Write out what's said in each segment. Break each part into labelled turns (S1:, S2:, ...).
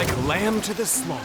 S1: like a lamb to the slaughter.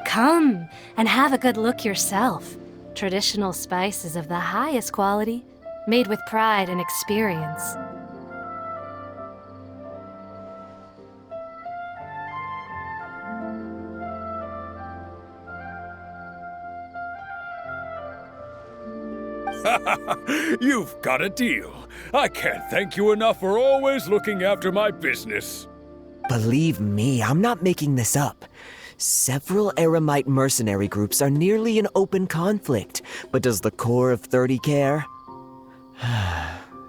S2: Come and have a good look yourself. Traditional spices of the highest quality, made with pride and experience.
S3: You've got a deal. I can't thank you enough for always looking after my business.
S4: Believe me, I'm not making this up. Several Eremite mercenary groups are nearly in open conflict, but does the core of 30 care?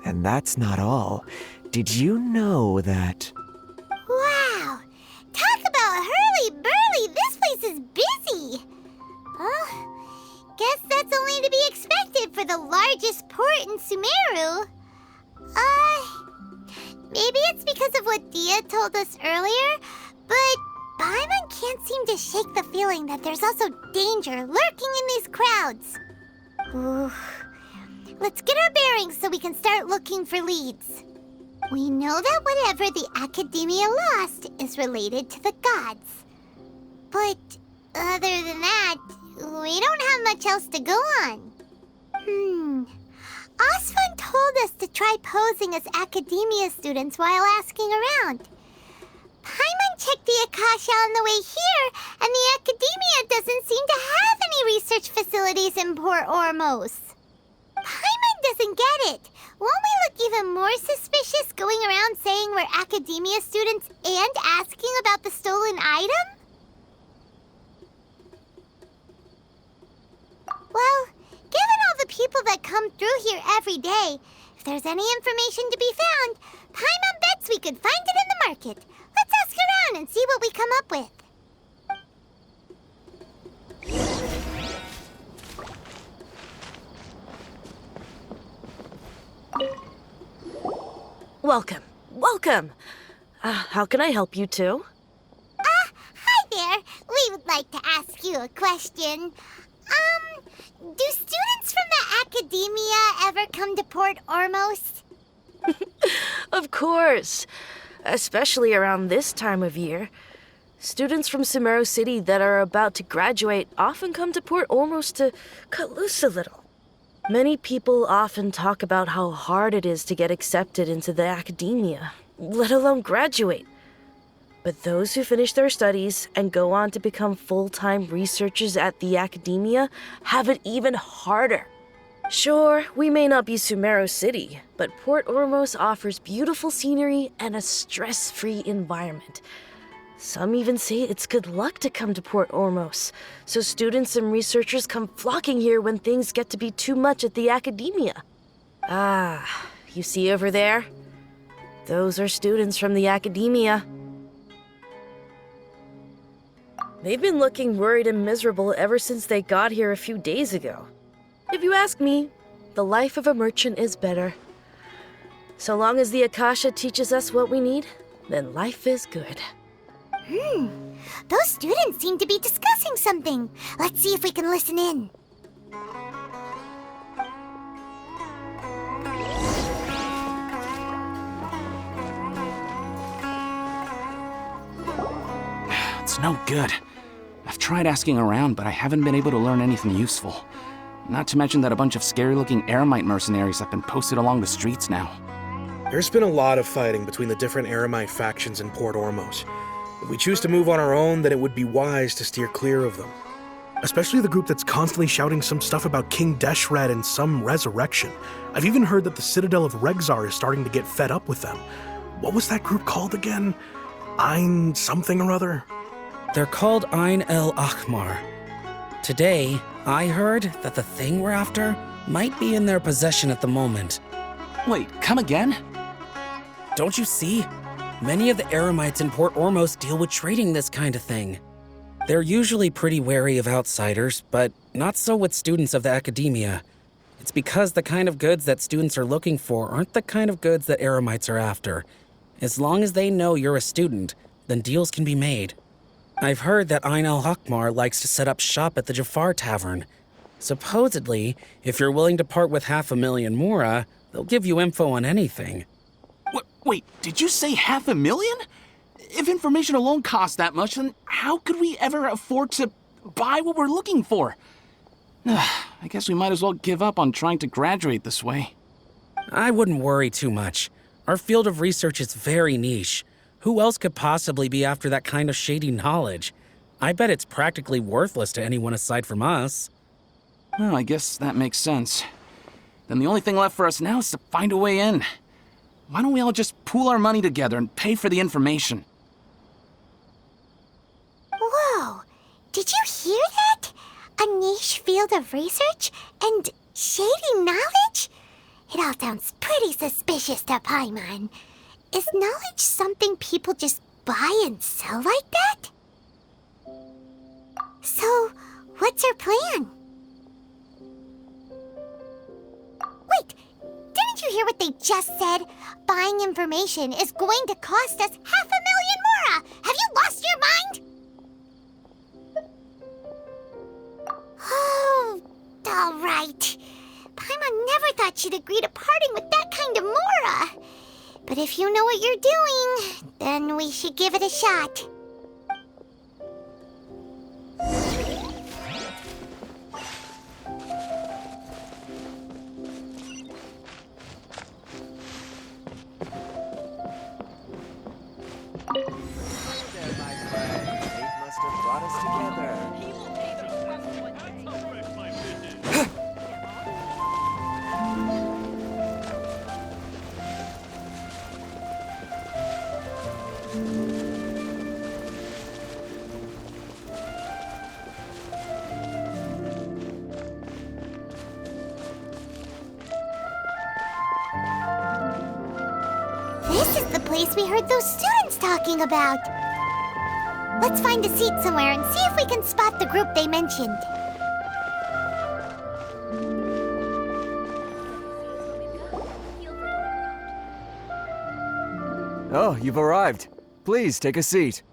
S4: And that's not all. Did you know that...
S5: Wow! Talk about hurly-burly! This place is busy! the largest port in Sumeru. Maybe it's because of what Dia told us earlier, but Paimon can't seem to shake the feeling that there's also danger lurking in these crowds. Ooh. Let's get our bearings so we can start looking for leads. We know that whatever the Academia lost is related to the gods. But other than that, we don't have much else to go on. Osvan told us to try posing as Academia students while asking around. Paimon checked the Akasha on the way here, and the Academia doesn't seem to have any research facilities in Port Ormos. Paimon doesn't get it. Won't we look even more suspicious going around saying we're Academia students and asking about the stolen item? Well, given all the people that come through here every day, if there's any information to be found, Paimon bets we could find it in the market. Let's ask around and see what we come up with.
S6: Welcome. Welcome. How can I help you too?
S5: Hi there. We would like to ask you a question. Do students from the Academia ever come to Port Ormos?
S6: Of course. Especially around this time of year. Students from Sumeru City that are about to graduate often come to Port Ormos to cut loose a little. Many people often talk about how hard it is to get accepted into the Academia, let alone graduate. But those who finish their studies and go on to become full-time researchers at the Academia have it even harder. Sure, we may not be Sumeru City, but Port Ormos offers beautiful scenery and a stress-free environment. Some even say it's good luck to come to Port Ormos, so students and researchers come flocking here when things get to be too much at the Academia. You see over there? Those are students from the Academia. They've been looking worried and miserable ever since they got here a few days ago. If you ask me, the life of a merchant is better. So long as the Akasha teaches us what we need, then life is good.
S5: Those students seem to be discussing something. Let's see if we can listen in.
S1: It's no good. I've tried asking around, but I haven't been able to learn anything useful. Not to mention that a bunch of scary-looking Eremite mercenaries have been posted along the streets now.
S7: There's been a lot of fighting between the different Eremite factions in Port Ormos. If we choose to move on our own, then it would be wise to steer clear of them. Especially the group that's constantly shouting some stuff about King Deshred and some resurrection. I've even heard that the Citadel of Regzar is starting to get fed up with them. What was that group called again? Ein something or other?
S8: They're called Ein El Akhmar. Today, I heard that the thing we're after might be in their possession at the moment.
S1: Wait, come again?
S8: Don't you see? Many of the Eremites in Port Ormos deal with trading this kind of thing. They're usually pretty wary of outsiders, but not so with students of the Academia. It's because the kind of goods that students are looking for aren't the kind of goods that Eremites are after. As long as they know you're a student, then deals can be made. I've heard that Ein El Hakmar likes to set up shop at the Jafar Tavern. Supposedly, if you're willing to part with 500,000 Mora, they'll give you info on anything.
S1: Wait, did you say 500,000? If information alone costs that much, then how could we ever afford to buy what we're looking for? I guess we might as well give up on trying to graduate this way.
S8: I wouldn't worry too much. Our field of research is very niche. Who else could possibly be after that kind of shady knowledge? I bet it's practically worthless to anyone aside from us.
S1: Well, I guess that makes sense. Then the only thing left for us now is to find a way in. Why don't we all just pool our money together and pay for the information?
S5: Whoa! Did you hear that? A niche field of research and shady knowledge? It all sounds pretty suspicious to Paimon. Is knowledge something people just buy and sell like that? So, what's our plan? Wait, didn't you hear what they just said? Buying information is going to cost us 500,000 mora! Have you lost your mind? Oh, all right. Paimon never thought she'd agree to parting with that kind of mora. But if you know what you're doing, then we should give it a shot.
S4: There, my friend. Fate must have brought us together.
S5: This is the place we heard those students talking about. Let's find a seat somewhere and see if we can spot the group they mentioned.
S4: Oh, you've arrived. Please take a seat.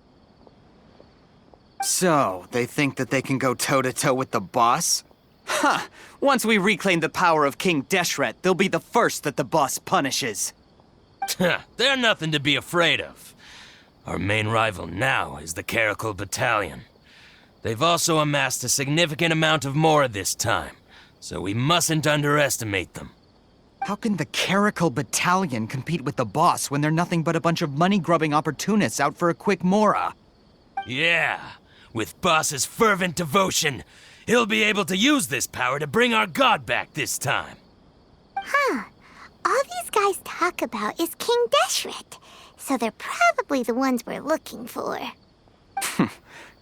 S9: So, they think that they can go toe-to-toe with the boss? Huh! Once we reclaim the power of King Deshret, they'll be the first that the boss punishes.
S10: They're nothing to be afraid of. Our main rival now is the Caracal Battalion. They've also amassed a significant amount of mora this time, so we mustn't underestimate them.
S9: How can the Caracal Battalion compete with the boss when they're nothing but a bunch of money-grubbing opportunists out for a quick mora?
S10: Yeah, with boss's fervent devotion, he'll be able to use this power to bring our god back this time.
S5: Huh. All these guys talk about is King Deshret, so they're probably the ones we're looking for.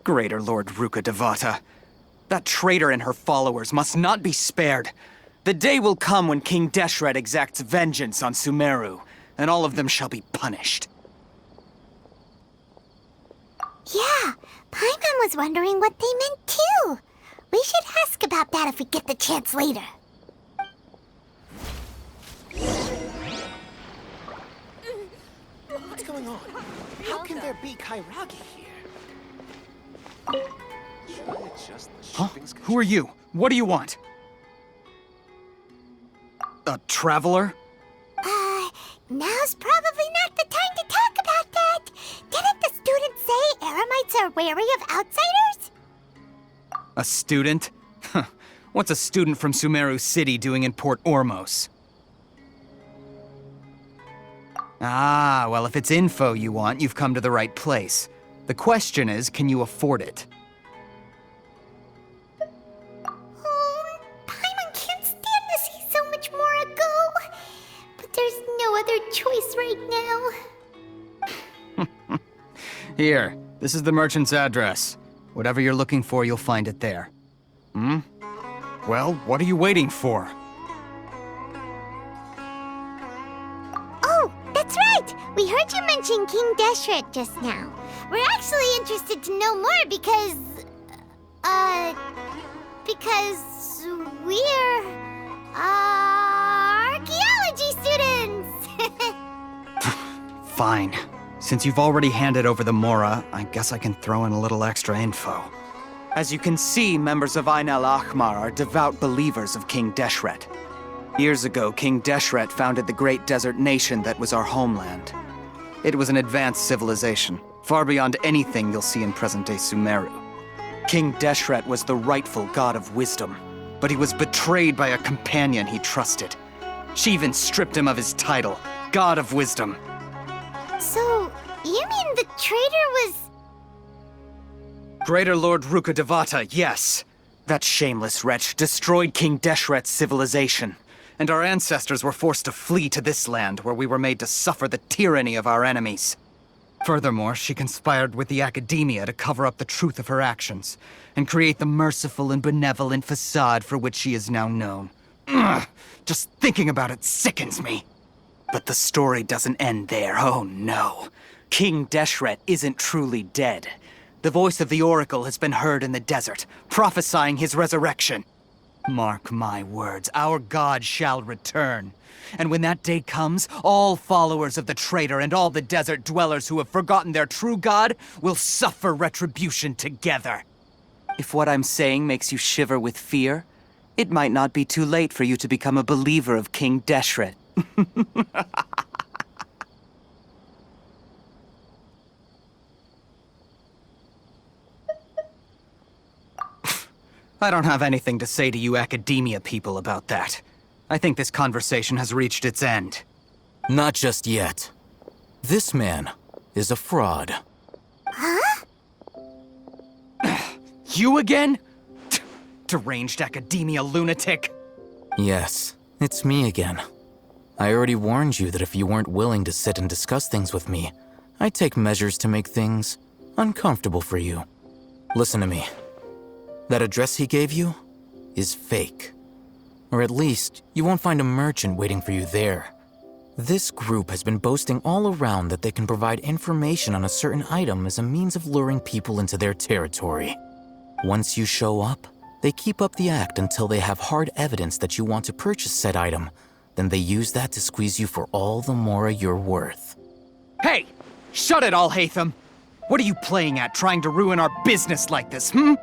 S9: Greater Lord Ruka Devata. That traitor and her followers must not be spared. The day will come when King Deshret exacts vengeance on Sumeru, and all of them shall be punished.
S5: Yeah, Paimon was wondering what they meant too. We should ask about that if we get the chance later.
S1: What's going on? How can there be Kairagi here?
S9: Huh? Who are you? What do you want? A traveler?
S5: Now's probably not the time to talk about that. Didn't the students say Eremites are wary of outsiders?
S9: A student? What's a student from Sumeru City doing in Port Ormos? Ah, well, if it's info you want, you've come to the right place. The question is, can you afford it?
S5: Oh, Paimon can't stand to see so much more ago. But there's no other choice right now.
S9: Here, this is the merchant's address. Whatever you're looking for, you'll find it there. Hmm? Well, what are you waiting for?
S5: Oh, that's right! We heard you mention King Deshret just now. We're actually interested to know more because we're, archaeology students!
S9: Fine. Since you've already handed over the Mora, I guess I can throw in a little extra info. As you can see, members of Ain al-Ahmar are devout believers of King Deshret. Years ago, King Deshret founded the great desert nation that was our homeland. It was an advanced civilization, far beyond anything you'll see in present-day Sumeru. King Deshret was the rightful god of wisdom, but he was betrayed by a companion he trusted. She even stripped him of his title, God of Wisdom.
S5: So, you mean the traitor was...
S9: Greater Lord Ruka Devata, yes. That shameless wretch destroyed King Deshret's civilization, and our ancestors were forced to flee to this land where we were made to suffer the tyranny of our enemies. Furthermore, she conspired with the academia to cover up the truth of her actions, and create the merciful and benevolent facade for which she is now known. Ugh, just thinking about it sickens me. But the story doesn't end there, oh no. King Deshret isn't truly dead. The voice of the Oracle has been heard in the desert, prophesying his resurrection. Mark my words, our god shall return. And when that day comes, all followers of the traitor and all the desert dwellers who have forgotten their true god will suffer retribution together. If what I'm saying makes you shiver with fear, it might not be too late for you to become a believer of King Deshret. I don't have anything to say to you academia people about that. I think this conversation has reached its end.
S11: Not just yet. This man is a fraud.
S5: Huh?
S9: You again? Deranged academia lunatic.
S11: Yes, it's me again. I already warned you that if you weren't willing to sit and discuss things with me, I'd take measures to make things uncomfortable for you. Listen to me. That address he gave you is fake. Or at least, you won't find a merchant waiting for you there. This group has been boasting all around that they can provide information on a certain item as a means of luring people into their territory. Once you show up, they keep up the act until they have hard evidence that you want to purchase said item. Then they use that to squeeze you for all the mora you're worth.
S9: Hey! Shut it all, Hatham! What are you playing at, trying to ruin our business like this, hmm?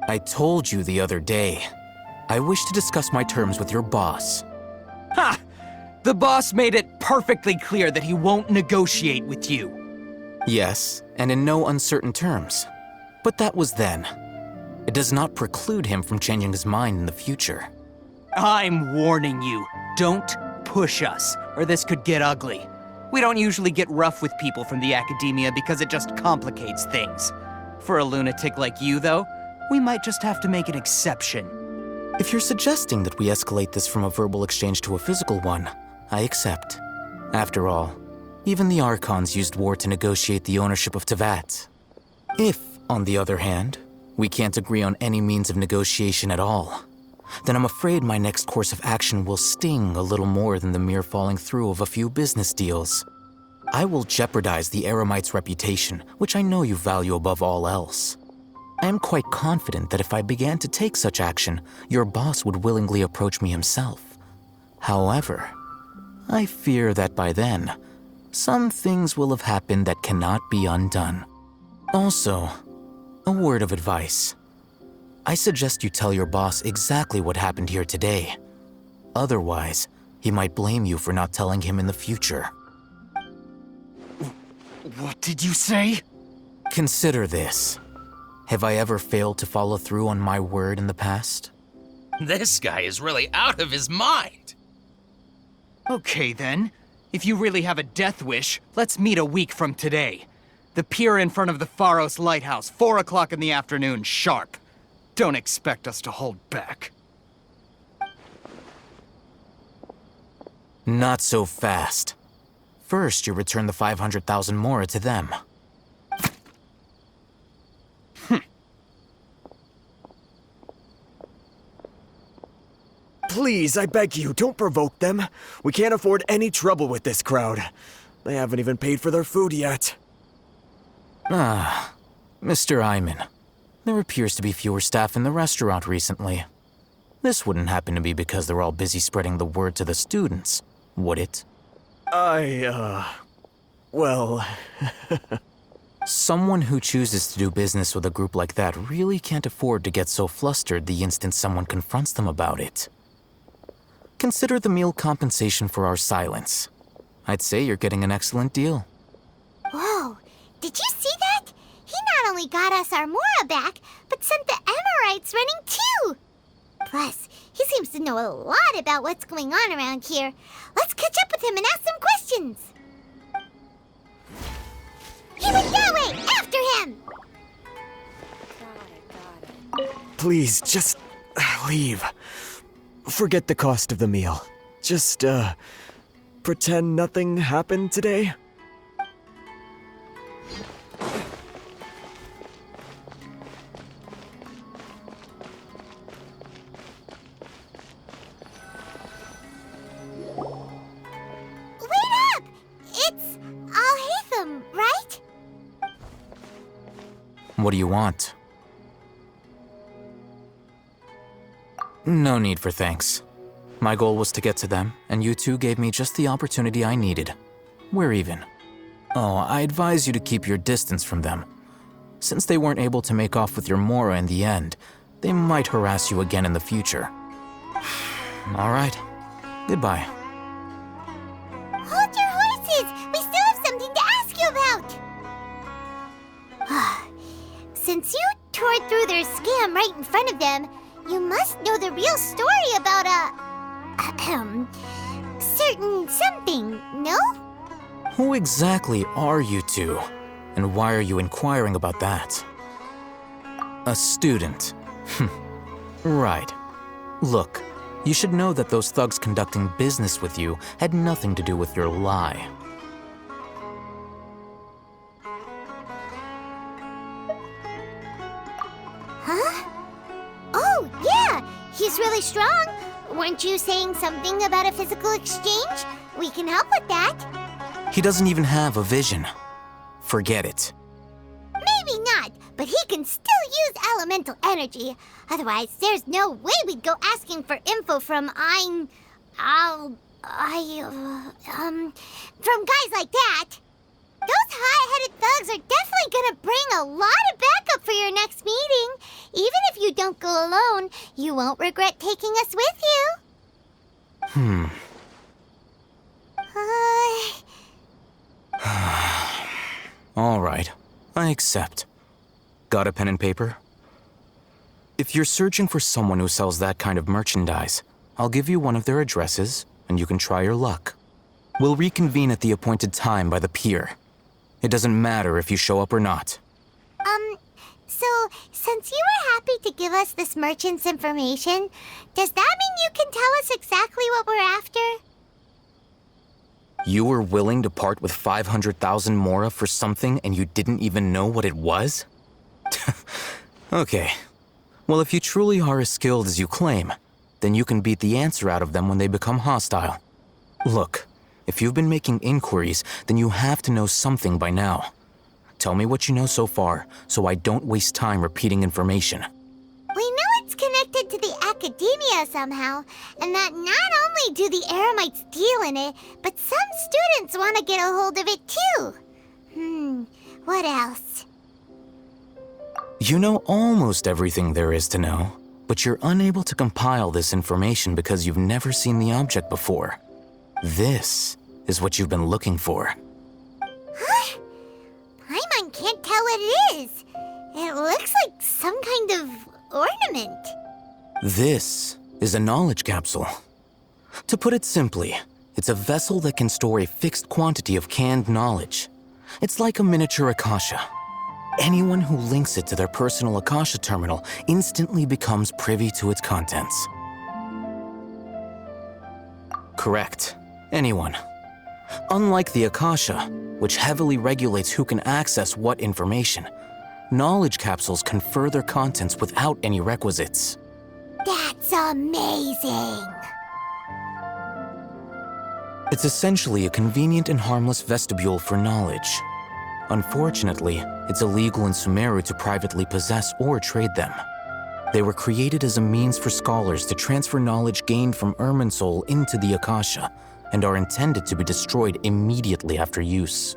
S11: I told you the other day. I wish to discuss my terms with your boss.
S9: Ha! The boss made it perfectly clear that he won't negotiate with you.
S11: Yes, and in no uncertain terms. But that was then. It does not preclude him from changing his mind in the future.
S9: I'm warning you, don't push us, or this could get ugly. We don't usually get rough with people from the academia because it just complicates things. For a lunatic like you, though, we might just have to make an exception.
S11: If you're suggesting that we escalate this from a verbal exchange to a physical one, I accept. After all, even the Archons used war to negotiate the ownership of Tevat. If, on the other hand, we can't agree on any means of negotiation at all, then I'm afraid my next course of action will sting a little more than the mere falling through of a few business deals. I will jeopardize the Eremite's reputation, which I know you value above all else. I am quite confident that if I began to take such action, your boss would willingly approach me himself. However, I fear that by then, some things will have happened that cannot be undone. Also, a word of advice. I suggest you tell your boss exactly what happened here today. Otherwise, he might blame you for not telling him in the future.
S9: What did you say?
S11: Consider this. Have I ever failed to follow through on my word in the past?
S10: This guy is really out of his mind.
S9: Okay then. If you really have a death wish, let's meet a week from today. The pier in front of the Pharos Lighthouse, 4 o'clock in the afternoon, sharp. Don't expect us to hold back.
S11: Not so fast. First, you return the 500,000 mora to them.
S4: Please, I beg you, don't provoke them. We can't afford any trouble with this crowd. They haven't even paid for their food yet.
S11: Ah, Mr. Iman. There appears to be fewer staff in the restaurant recently. This wouldn't happen to be because they're all busy spreading the word to the students, would it?
S4: Well...
S11: Someone who chooses to do business with a group like that really can't afford to get so flustered the instant someone confronts them about it. Consider the meal compensation for our silence. I'd say you're getting an excellent deal.
S5: Whoa, did you see that? He not only got us our Mora back, but sent the Emirites running too! Plus, he seems to know a lot about what's going on around here. Let's catch up with him and ask some questions! He went that way! After him!
S4: Please, just leave. Forget the cost of the meal. Just, pretend nothing happened today.
S5: Wait up! It's Al-Haytham, right?
S11: What do you want? No need for thanks. My goal was to get to them, and you two gave me just the opportunity I needed. We're even. Oh, I advise you to keep your distance from them. Since they weren't able to make off with your Mora in the end, they might harass you again in the future. All right. Goodbye.
S5: Hold your horses! We still have something to ask you about! Since you tore through their scam right in front of them, you must know the real story about certain something, no?
S11: Who exactly are you two? And why are you inquiring about that? A student. Right. Look, you should know that those thugs conducting business with you had nothing to do with your lie.
S5: Huh? Oh, yeah! He's really strong! Weren't you saying something about a physical exchange? We can help with that.
S11: He doesn't even have a vision. Forget it.
S5: Maybe not, but he can still use elemental energy. Otherwise, there's no way we'd go asking for info from from guys like that. Those hot-headed thugs are definitely gonna bring a lot of backup for your next meeting. Even if you don't go alone, you won't regret taking us with you.
S11: All right, I accept. Got a pen and paper? If you're searching for someone who sells that kind of merchandise, I'll give you one of their addresses, and you can try your luck. We'll reconvene at the appointed time by the pier. It doesn't matter if you show up or not.
S5: So, since you were happy to give us this merchant's information, does that mean you can tell us exactly what we're after?
S11: You were willing to part with 500,000 Mora for something and you didn't even know what it was? Okay. Well, if you truly are as skilled as you claim, then you can beat the answer out of them when they become hostile. Look, if you've been making inquiries, then you have to know something by now. Tell me what you know so far, so I don't waste time repeating information.
S5: We know it's connected to the academia somehow, and that not only do the Eremites deal in it, but some students want to get a hold of it too. What else?
S11: You know almost everything there is to know, but you're unable to compile this information because you've never seen the object before. This is what you've been looking for.
S5: Huh? Paimon can't tell what it is. It looks like some kind of ornament.
S11: This is a knowledge capsule. To put it simply, it's a vessel that can store a fixed quantity of canned knowledge. It's like a miniature Akasha. Anyone who links it to their personal Akasha terminal instantly becomes privy to its contents. Correct. Anyone. Unlike the Akasha, which heavily regulates who can access what information, knowledge capsules confer their contents without any requisites.
S5: That's amazing!
S11: It's essentially a convenient and harmless vestibule for knowledge. Unfortunately, it's illegal in Sumeru to privately possess or trade them. They were created as a means for scholars to transfer knowledge gained from Irminsul into the Akasha, and are intended to be destroyed immediately after use.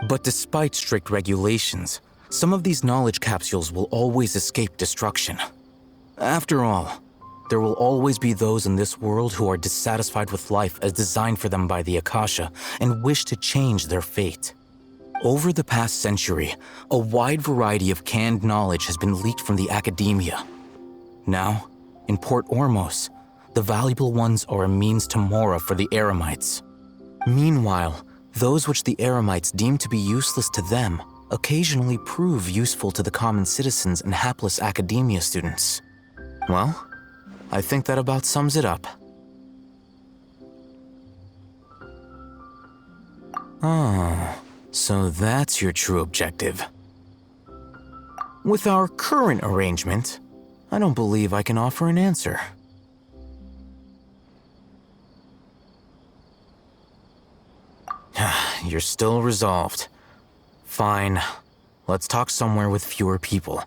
S11: But despite strict regulations, some of these knowledge capsules will always escape destruction. After all, there will always be those in this world who are dissatisfied with life as designed for them by the Akasha and wish to change their fate. Over the past century, a wide variety of canned knowledge has been leaked from the academia. Now, in Port Ormos, the valuable ones are a means to Mora for the Eremites. Meanwhile, those which the Eremites deem to be useless to them occasionally prove useful to the common citizens and hapless academia students. Well, I think that about sums it up. Oh, so that's your true objective. With our current arrangement, I don't believe I can offer an answer. You're still resolved. Fine. Let's talk somewhere with fewer people.